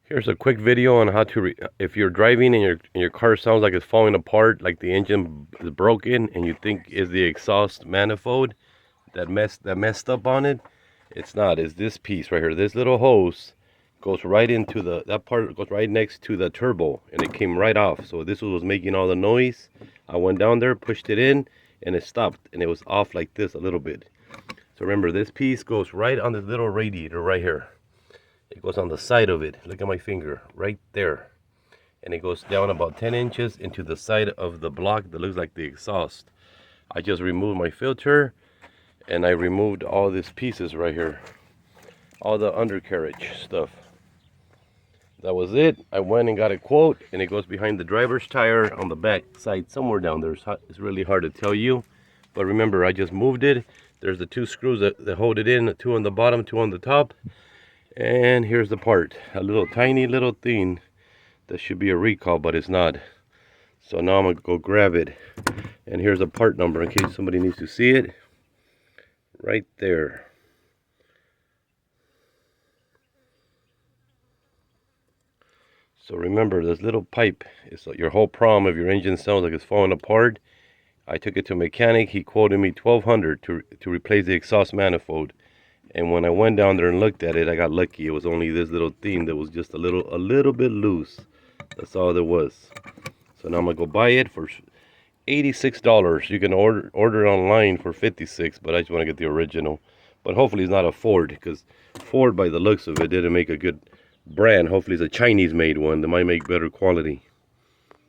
Here's a quick video on how to, if you're driving and your car sounds like it's falling apart, like the engine is broken, and you think is the exhaust manifold that messed up on it. It's not. It's this piece right here. This little hose goes right into that part goes right next to the turbo, and it came right off. So this was making all the noise. I went down there, pushed it in, and it stopped, and it was off like this a little bit. So remember, this piece goes right on this little radiator right here. It goes on the side of it. Look at my finger right there. And it goes down about 10 inches into the side of the block that looks like the exhaust. I just removed my filter, and I removed all these pieces right here. All the undercarriage stuff. That was it. I went and got a quote, and it goes behind the driver's tire on the back side somewhere down there. It's really hard to tell you. But remember, I just moved it. There's the two screws that hold it in, two on the bottom, two on the top. And here's the part, a little tiny little thing that should be a recall, but it's not. So now I'm gonna go grab it, and here's a part number in case somebody needs to see it. Right there. So remember, this little pipe is your whole problem if your engine sounds like it's falling apart. I took it to a mechanic. He quoted me $1,200 to replace the exhaust manifold. And when I went down there and looked at it, I got lucky. It was only this little thing that was just a little bit loose. That's all there was. So now I'm gonna go buy it for $86. You can order it online for $56, but I just want to get the original. But hopefully it's not a Ford, because Ford, by the looks of it, didn't make a good brand. Hopefully it's a Chinese made one that might make better quality.